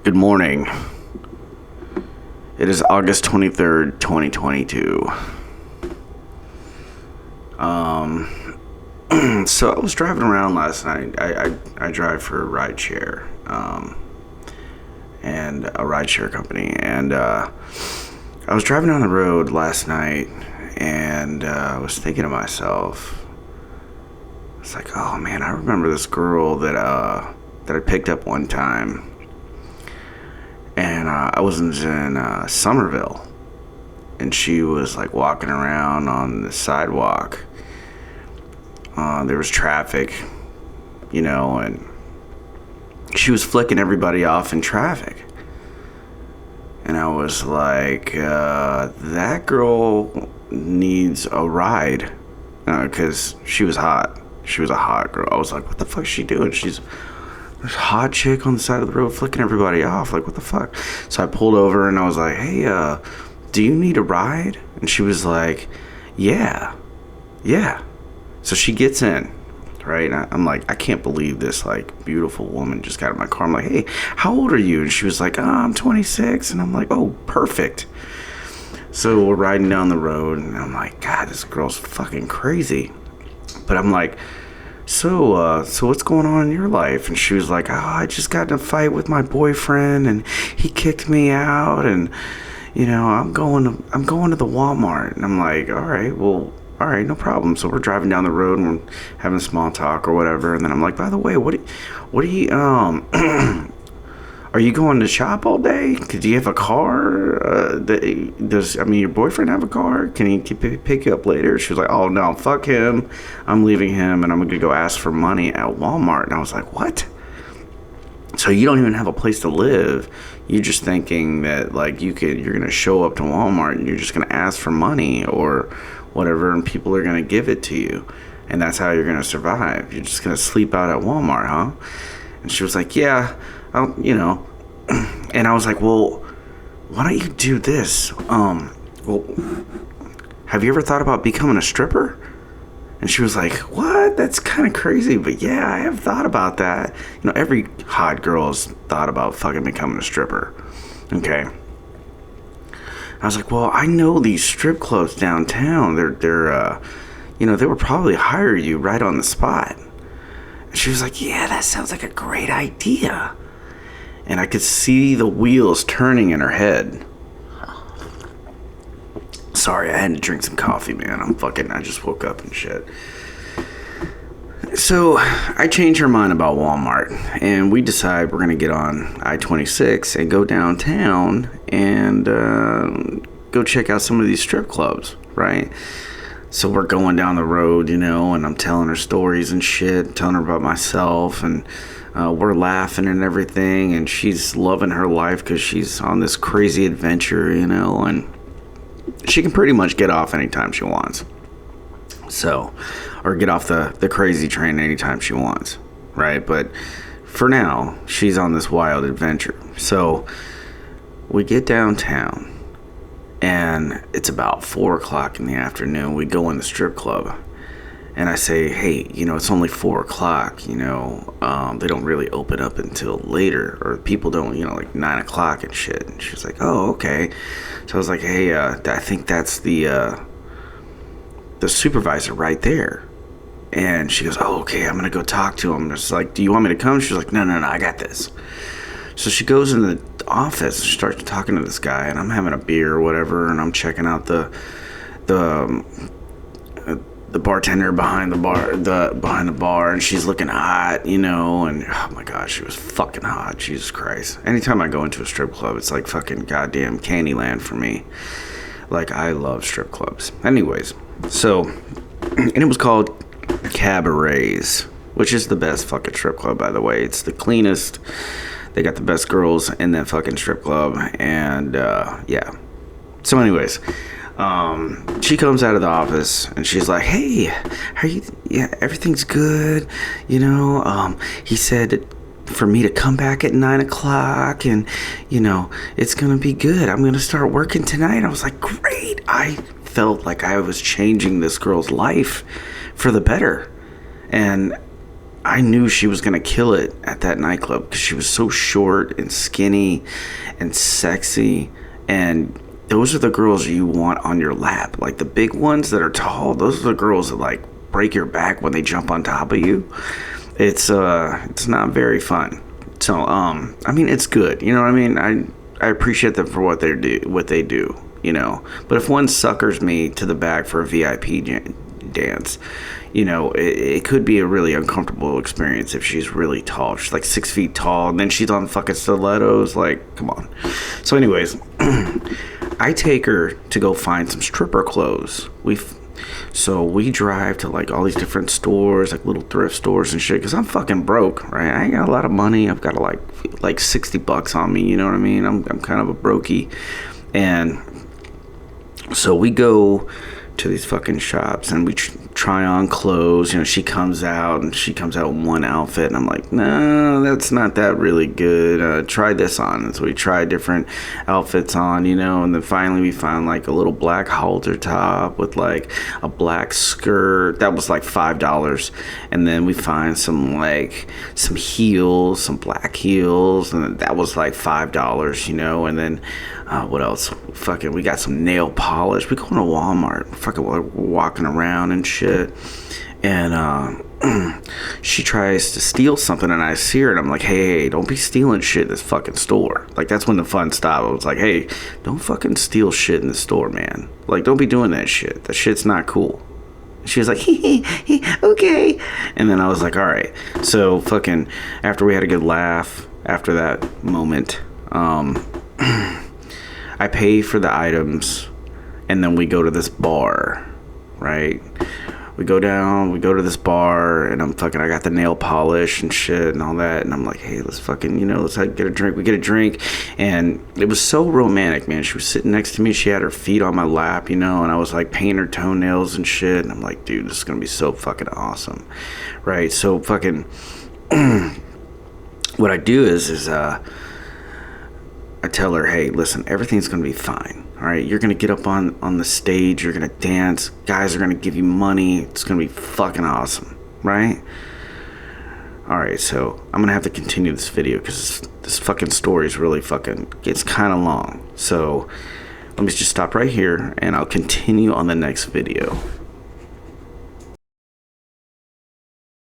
Good morning. It is August 23rd, 2022. So I was driving around last night. I drive for a rideshare, and a rideshare company. And I was driving down the road last night, and I was thinking to myself, it's like, oh man, I remember this girl that I picked up one time. And I was in Somerville, and she was like walking around on the sidewalk. There was traffic, and she was flicking everybody off in traffic. And I was like, that girl needs a ride, because she was hot. She was a hot girl. I was like, what the fuck is she doing? There's a hot chick on the side of the road flicking everybody off. Like, what the fuck? So I pulled over and I was like, hey, do you need a ride? And she was like, yeah. So she gets in, right? And I'm like, I can't believe this, like, beautiful woman just got in my car. I'm like, hey, how old are you? And she was like, I'm 26. And I'm like, oh, perfect. So we're riding down the road, and I'm like, God, this girl's fucking crazy. But I'm like, so what's going on in your life? And she was like, I just got in a fight with my boyfriend, and he kicked me out, and I'm going to the Walmart. And I'm like, all right, no problem. So we're driving down the road and we're having small talk or whatever. And then I'm like, by the way, what are you are you going to shop all day? Do you have a car? Does your boyfriend have a car? Can he pick you up later? She was like, oh no, fuck him. I'm leaving him, and I'm going to go ask for money at Walmart. And I was like, what? So you don't even have a place to live. You're just thinking that like you're going to show up to Walmart and you're just going to ask for money or whatever, and people are going to give it to you, and that's how you're going to survive. You're just going to sleep out at Walmart, huh? And she was like, yeah. And I was like, well, why don't you do this? Well, have you ever thought about becoming a stripper? And she was like, what? That's kind of crazy, but yeah, I have thought about that. Every hot girl has thought about fucking becoming a stripper. Okay. I was like, well, I know these strip clubs downtown. They're they would probably hire you right on the spot. And she was like, yeah, that sounds like a great idea. And I could see the wheels turning in her head. Sorry, I had to drink some coffee, man. I just woke up and shit. So I changed her mind about Walmart, and we decide we're going to get on I-26 and go downtown and go check out some of these strip clubs, right? So we're going down the road, and I'm telling her stories and shit, telling her about myself, and we're laughing and everything, and she's loving her life because she's on this crazy adventure, and she can pretty much get off anytime she wants. So, or get off the crazy train anytime she wants, right? But for now, she's on this wild adventure. So we get downtown, and it's about 4:00 in the afternoon. We go in the strip club, and I say, hey, it's only 4:00. They don't really open up until later, or people don't, like 9:00 and shit. And she's like, oh, okay. So I was like, hey, I think that's the supervisor right there. And she goes, oh, okay, I'm gonna go talk to him. I was like, do you want me to come? She's like, no, I got this. So she goes in the office and starts talking to this guy, and I'm having a beer or whatever, and I'm checking out the bartender behind the bar, and she's looking hot, and oh my gosh, she was fucking hot. Jesus Christ. Anytime I go into a strip club, it's like fucking goddamn Candyland for me. Like, I love strip clubs. Anyways, so, and it was called Cabarets, which is the best fucking strip club, by the way. It's the cleanest. They got the best girls in that fucking strip club, and yeah. So anyways, she comes out of the office and she's like, hey, how are you? Yeah, everything's good. He said for me to come back at 9:00, and it's gonna be good. I'm gonna start working tonight. I was like, great. I felt like I was changing this girl's life for the better, and I knew she was gonna kill it at that nightclub because she was so short and skinny and sexy, and those are the girls you want on your lap. Like the big ones that are tall, those are the girls that like break your back when they jump on top of you. It's not very fun. So I mean, it's good. You know what I mean? I appreciate them for what they do. You know, but if one suckers me to the back for a VIP dance, you know, it could be a really uncomfortable experience if she's really tall. She's like 6 feet tall, and then she's on fucking stilettos. Like, come on. So, anyways, I take her to go find some stripper clothes. So we drive to like all these different stores, like little thrift stores and shit, because I'm fucking broke, right? I ain't got a lot of money. I've got like $60 on me, you know what I mean? I'm kind of a brokey. And so we go to these fucking shops and we try on clothes. You know, she comes out in one outfit, and I'm like, no, that's not that really good. Try this on. And so we try different outfits on, you know, and then finally we found like a little black halter top with like a black skirt that was like $5, and then we find some heels, some black heels, and that was like $5, you know. And then what else? Fucking, we got some nail polish. We go to Walmart, fucking walking around and shit, and she tries to steal something, and I see her, and I'm like, hey, don't be stealing shit in this fucking store. Like, that's when the fun stopped. I was like, hey, don't fucking steal shit in the store, man. Like, don't be doing that shit. That shit's not cool. She was like, okay. And then I was like, all right. So fucking, after we had a good laugh after that moment, I pay for the items, and then we go to this bar, right? We go to this bar, and I got the nail polish and shit and all that, and I'm like, hey, let's fucking, let's get a drink. We get a drink, and it was so romantic, man. She was sitting next to me, she had her feet on my lap, and I was like painting her toenails and shit, and I'm like, dude, this is gonna be so fucking awesome, right? So fucking, what I do is I tell her, hey, listen, everything's going to be fine, all right? You're going to get up on the stage. You're going to dance. Guys are going to give you money. It's going to be fucking awesome, right? All right, so I'm going to have to continue this video because this fucking story is really it's kind of long. So let me just stop right here, and I'll continue on the next video.